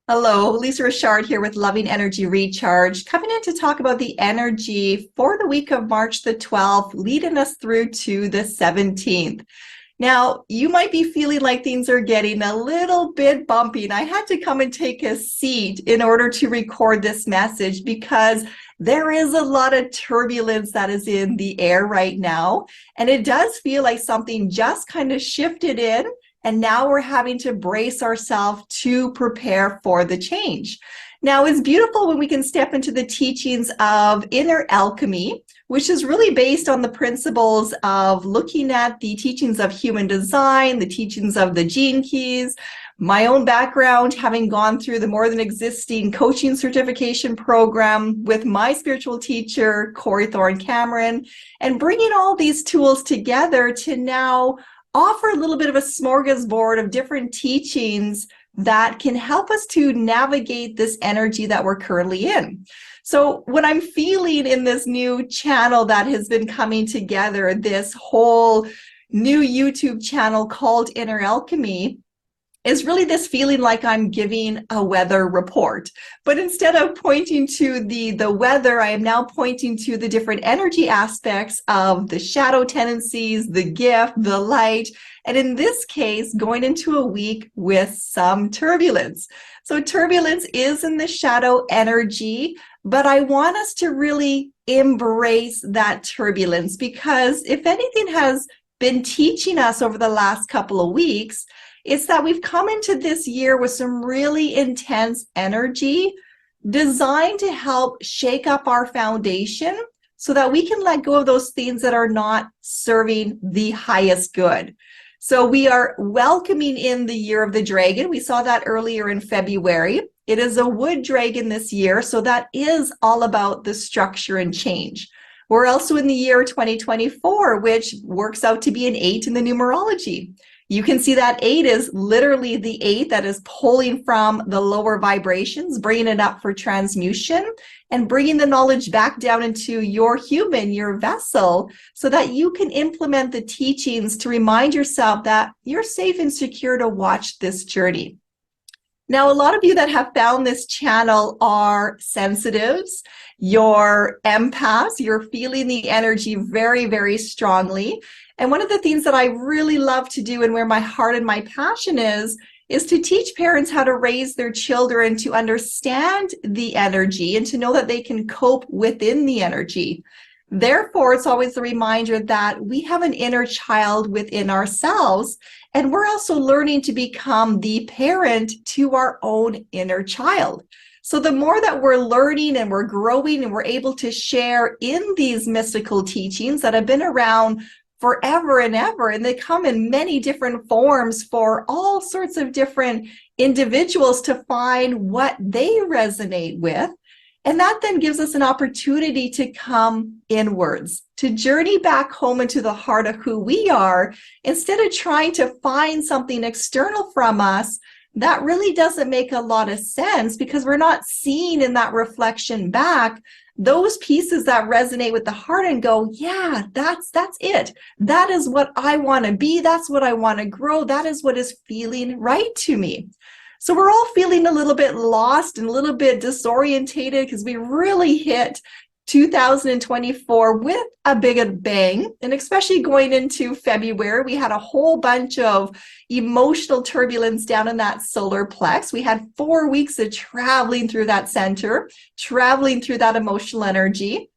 Hello, Lisa Richard here with Loving Energy Recharge, coming in to talk about the energy for the week of March the 12th, leading us through to the 17th. Now, you might be feeling like things are getting a little bit bumpy, and I had to come and take a seat in order to record this message because there is a lot of turbulence that is in the air right now, and it does feel like something just kind of shifted in. And now we're having to brace ourselves to prepare for the change. Now, it's beautiful when we can step into the teachings of inner alchemy, which is really based on the principles of looking at the teachings of human design, the teachings of the gene keys, my own background, having gone through the More Than Existing coaching certification program with my spiritual teacher, Corey Thorne Cameron, and bringing all these tools together to now offer a little bit of a smorgasbord of different teachings that can help us to navigate this energy that we're currently in. So what I'm feeling in this new channel that has been coming together, this whole new YouTube channel called Inner Alchemy, is really this feeling like I'm giving a weather report. But instead of pointing to the weather, I am now pointing to the different energy aspects of the shadow tendencies, the gift, the light, and in this case, going into a week with some turbulence. So turbulence is in the shadow energy, but I want us to really embrace that turbulence because if anything has been teaching us over the last couple of weeks, it's that we've come into this year with some really intense energy designed to help shake up our foundation so that we can let go of those things that are not serving the highest good. So we are welcoming in the year of the dragon. We saw that earlier in February. It is a wood dragon this year, so that is all about the structure and change. We're also in the year 2024, which works out to be an 8 in the numerology. You can see that 8 is literally the 8 that is pulling from the lower vibrations, bringing it up for transmutation and bringing the knowledge back down into your human, your vessel, so that you can implement the teachings to remind yourself that you're safe and secure to watch this journey. Now, a lot of you that have found this channel are sensitives, you're empaths, you're feeling the energy very, very strongly. And one of the things that I really love to do and where my heart and my passion is to teach parents how to raise their children to understand the energy and to know that they can cope within the energy. Therefore, it's always a reminder that we have an inner child within ourselves, and we're also learning to become the parent to our own inner child. So the more that we're learning and we're growing and we're able to share in these mystical teachings that have been around forever and ever, and they come in many different forms for all sorts of different individuals to find what they resonate with. And that then gives us an opportunity to come inwards, to journey back home into the heart of who we are, instead of trying to find something external from us that really doesn't make a lot of sense because we're not seeing in that reflection back those pieces that resonate with the heart and go, yeah, that's it. That is what I want to be. That's what I want to grow. That is what is feeling right to me. So we're all feeling a little bit lost and a little bit disorientated because we really hit 2024 with a big bang, and especially going into February, we had a whole bunch of emotional turbulence down in that solar plex. We had 4 weeks of traveling through that center, traveling through that emotional energy.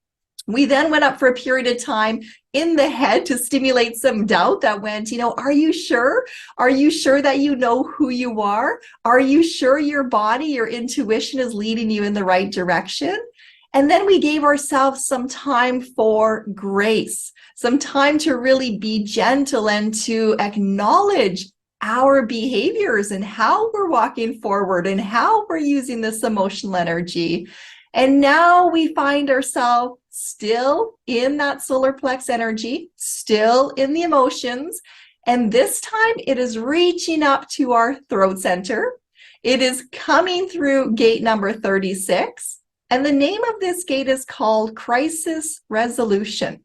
We then went up for a period of time in the head to stimulate some doubt that went, are you sure? Are you sure that you know who you are? Are you sure your body, your intuition is leading you in the right direction? And then we gave ourselves some time for grace, some time to really be gentle and to acknowledge our behaviors and how we're walking forward and how we're using this emotional energy. And now we find ourselves still in that solar plex energy, still in the emotions. And this time it is reaching up to our throat center. It is coming through gate number 36. And the name of this gate is called Crisis Resolution.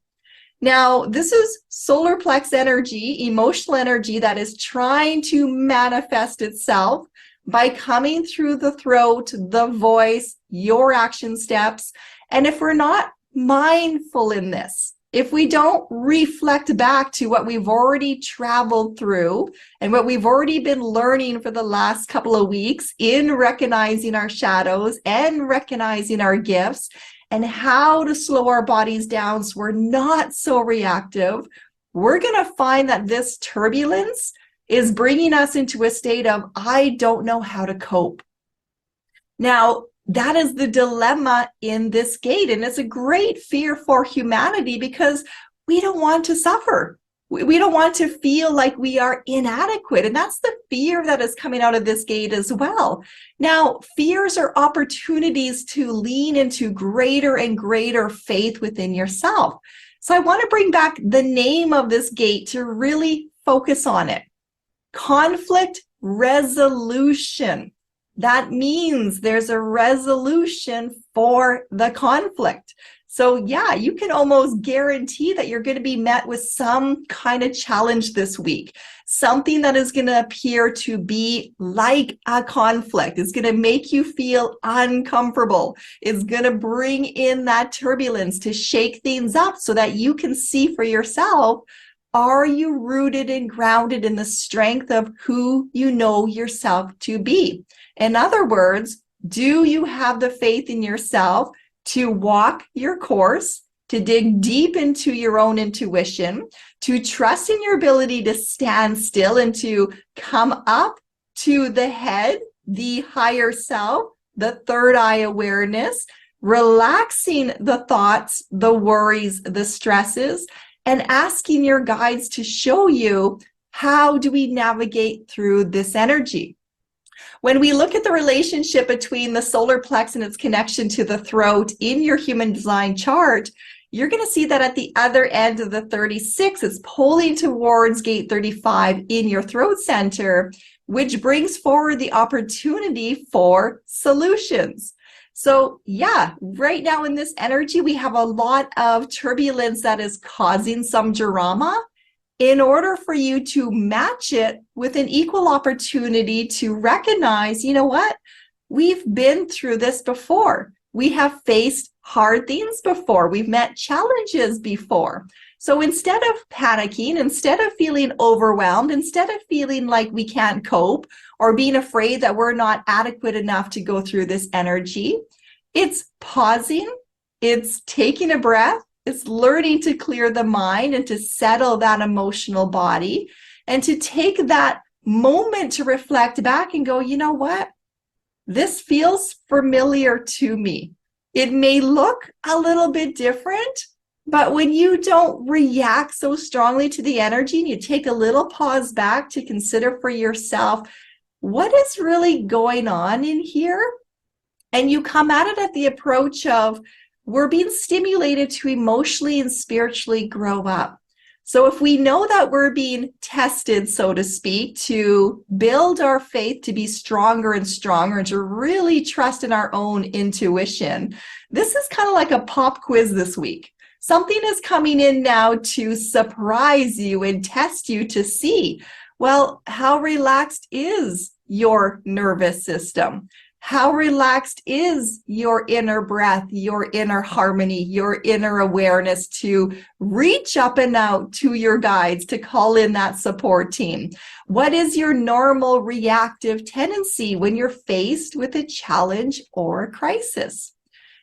Now, this is solar plex energy, emotional energy that is trying to manifest itself by coming through the throat, the voice, your action steps. And if we're not mindful in this, if we don't reflect back to what we've already traveled through and what we've already been learning for the last couple of weeks in recognizing our shadows and recognizing our gifts and how to slow our bodies down so we're not so reactive, we're going to find that this turbulence is bringing us into a state of, I don't know how to cope. Now, that is the dilemma in this gate. And it's a great fear for humanity because we don't want to suffer. We don't want to feel like we are inadequate. And that's the fear that is coming out of this gate as well. Now, fears are opportunities to lean into greater and greater faith within yourself. So I want to bring back the name of this gate to really focus on it. Conflict resolution. That means there's a resolution for the conflict. So yeah, you can almost guarantee that you're going to be met with some kind of challenge this week. Something that is going to appear to be like a conflict. It's going to make you feel uncomfortable. It's going to bring in that turbulence to shake things up so that you can see for yourself, are you rooted and grounded in the strength of who you know yourself to be? In other words, do you have the faith in yourself to walk your course, to dig deep into your own intuition, to trust in your ability to stand still and to come up to the head, the higher self, the third eye awareness, relaxing the thoughts, the worries, the stresses, and asking your guides to show you, how do we navigate through this energy? When we look at the relationship between the solar plex and its connection to the throat in your human design chart, you're going to see that at the other end of the 36, it's pulling towards gate 35 in your throat center, which brings forward the opportunity for solutions. So yeah, right now in this energy, we have a lot of turbulence that is causing some drama. In order for you to match it with an equal opportunity to recognize, you know what, we've been through this before. We have faced hard things before. We've met challenges before. So instead of panicking, instead of feeling overwhelmed, instead of feeling like we can't cope or being afraid that we're not adequate enough to go through this energy, it's pausing, it's taking a breath, it's learning to clear the mind and to settle that emotional body and to take that moment to reflect back and go, you know what? This feels familiar to me. It may look a little bit different, but when you don't react so strongly to the energy and you take a little pause back to consider for yourself, what is really going on in here? And you come at it at the approach of, we're being stimulated to emotionally and spiritually grow up. So if we know that we're being tested, so to speak, to build our faith to be stronger and stronger and to really trust in our own intuition, this is kind of like a pop quiz this week. Something is coming in now to surprise you and test you to see, well, how relaxed is your nervous system? How relaxed is your inner breath, your inner harmony, your inner awareness to reach up and out to your guides, to call in that support team? What is your normal reactive tendency when you're faced with a challenge or a crisis?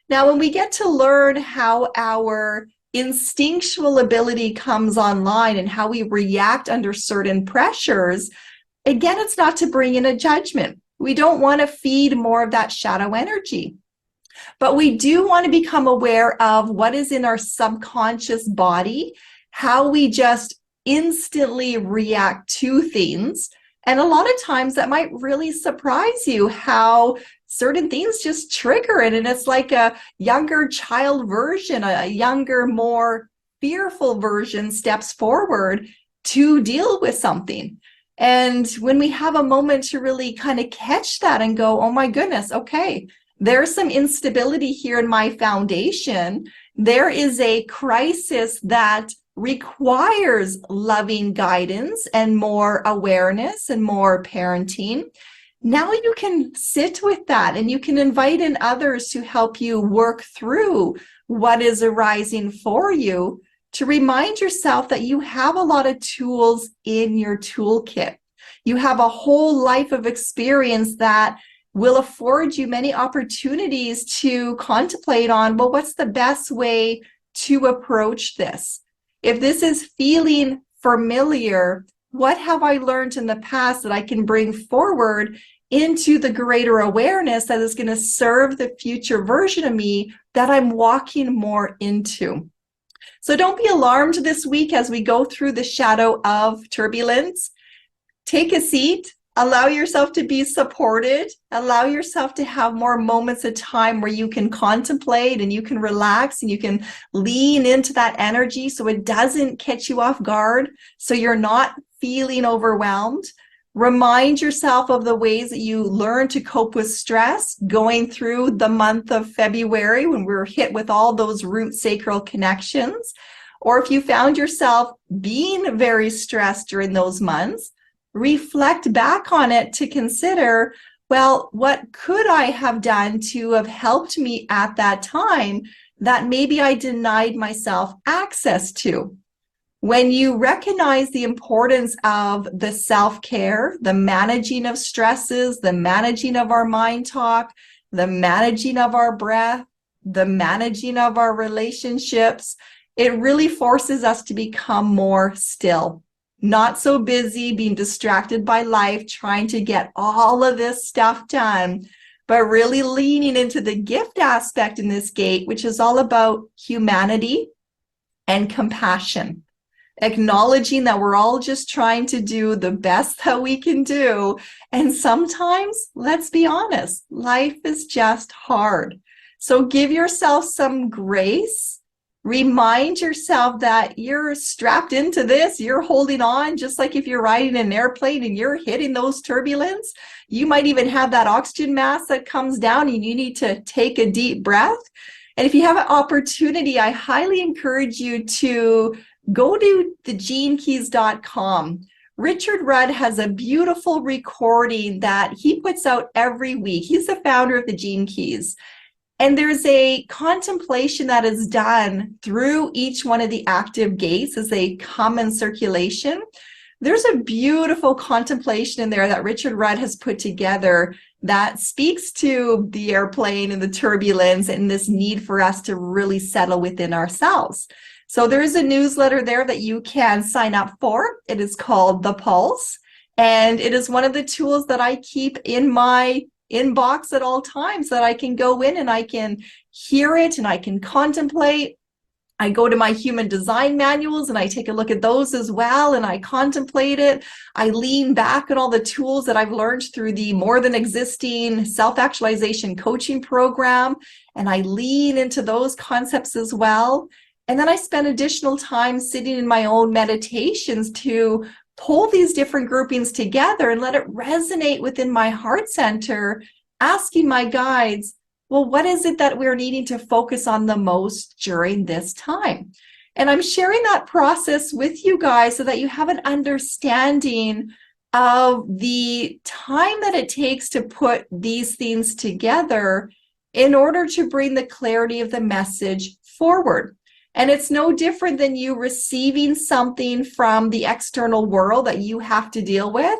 Now, when we get to learn how our instinctual ability comes online and how we react under certain pressures, again, it's not to bring in a judgment. We don't want to feed more of that shadow energy, but we do want to become aware of what is in our subconscious body, how we just instantly react to things. And a lot of times that might really surprise you how certain things just trigger it. And it's like a younger child version, a younger, more fearful version steps forward to deal with something. And when we have a moment to really kind of catch that and go, oh my goodness, okay, there's some instability here in my foundation. There is a crisis that requires loving guidance and more awareness and more parenting. now you can sit with that and you can invite in others to help you work through what is arising for you, to remind yourself that you have a lot of tools in your toolkit. You have a whole life of experience that will afford you many opportunities to contemplate on, well, what's the best way to approach this? If this is feeling familiar, what have I learned in the past that I can bring forward into the greater awareness that is going to serve the future version of me that I'm walking more into? So don't be alarmed this week as we go through the shadow of turbulence. Take a seat, allow yourself to be supported, allow yourself to have more moments of time where you can contemplate and you can relax and you can lean into that energy so it doesn't catch you off guard, so you're not feeling overwhelmed. Remind yourself of the ways that you learn to cope with stress going through the month of February when we're hit with all those root sacral connections. Or if you found yourself being very stressed during those months, reflect back on it to consider, well, what could I have done to have helped me at that time that maybe I denied myself access to? When you recognize the importance of the self-care, the managing of stresses, the managing of our mind talk, the managing of our breath, the managing of our relationships, it really forces us to become more still. Not so busy, being distracted by life, trying to get all of this stuff done, but really leaning into the gift aspect in this gate, which is all about humanity and compassion. Acknowledging that we're all just trying to do the best that we can do. And sometimes, let's be honest, life is just hard. So give yourself some grace. Remind yourself that you're strapped into this, you're holding on, just like if you're riding an airplane and you're hitting those turbulence. You might even have that oxygen mask that comes down and you need to take a deep breath. And if you have an opportunity, I highly encourage you to go to thegenekeys.com. Richard Rudd has a beautiful recording that he puts out every week. He's the founder of the Gene Keys. And there's a contemplation that is done through each one of the active gates as they come in circulation. There's a beautiful contemplation in there that Richard Rudd has put together that speaks to the airplane and the turbulence and this need for us to really settle within ourselves. So there is a newsletter there that you can sign up for. It is called The Pulse, and it is one of the tools that I keep in my inbox at all times, that I can go in and I can hear it and I can contemplate. I go to my human design manuals and I take a look at those as well and I contemplate it. I lean back on all the tools that I've learned through the More Than Existing self-actualization coaching program, and I lean into those concepts as well. And then I spend additional time sitting in my own meditations to pull these different groupings together and let it resonate within my heart center, asking my guides, well, what is it that we're needing to focus on the most during this time? And I'm sharing that process with you guys so that you have an understanding of the time that it takes to put these things together in order to bring the clarity of the message forward. And it's no different than you receiving something from the external world that you have to deal with,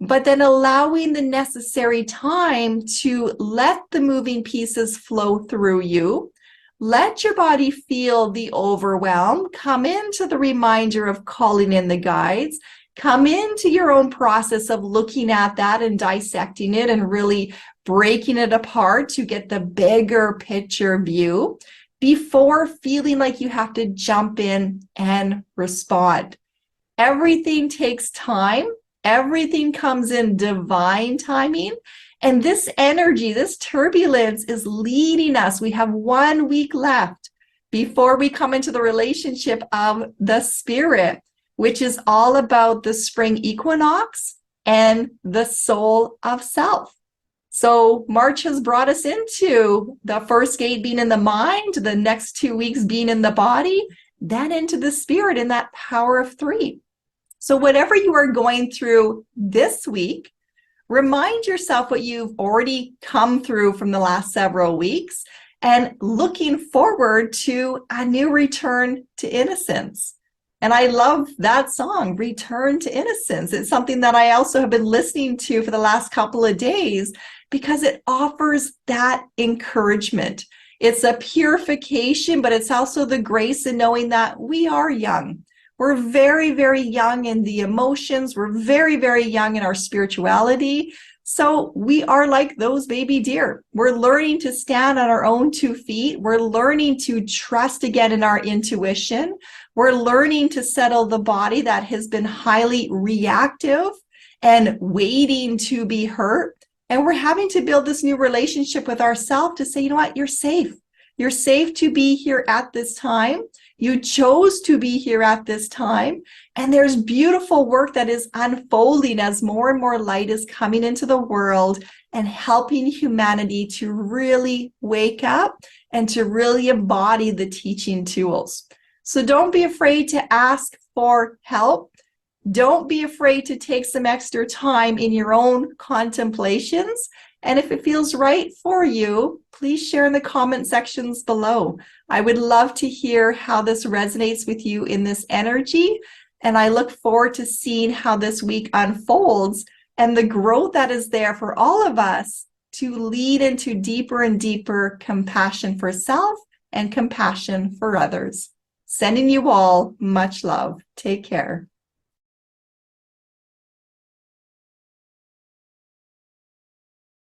but then allowing the necessary time to let the moving pieces flow through you. Let your body feel the overwhelm, come into the reminder of calling in the guides, come into your own process of looking at that and dissecting it and really breaking it apart to get the bigger picture view, before feeling like you have to jump in and respond. Everything takes time. Everything comes in divine timing. And this energy, this turbulence is leading us. We have 1 week left before we come into the relationship of the spirit, which is all about the spring equinox and the soul of self. So March has brought us into the first gate being in the mind, the next 2 weeks being in the body, then into the spirit in that power of 3. So whatever you are going through this week, Remind yourself what you've already come through from the last several weeks and looking forward to a new return to innocence. And I love that song, Return to Innocence. It's something that I also have been listening to for the last couple of days because it offers that encouragement. It's a purification, but it's also the grace in knowing that we are young. We're very, very young in the emotions. We're very, very young in our spirituality. So we are like those baby deer. We're learning to stand on our own 2 feet. We're learning to trust again in our intuition. We're learning to settle the body that has been highly reactive and waiting to be hurt. And we're having to build this new relationship with ourselves to say, you know what, you're safe. You're safe to be here at this time. You chose to be here at this time. And there's beautiful work that is unfolding as more and more light is coming into the world and helping humanity to really wake up and to really embody the teaching tools. So don't be afraid to ask for help. Don't be afraid to take some extra time in your own contemplations. And if it feels right for you, please share in the comment sections below. I would love to hear how this resonates with you in this energy. And I look forward to seeing how this week unfolds and the growth that is there for all of us to lead into deeper and deeper compassion for self and compassion for others. Sending you all much love. Take care.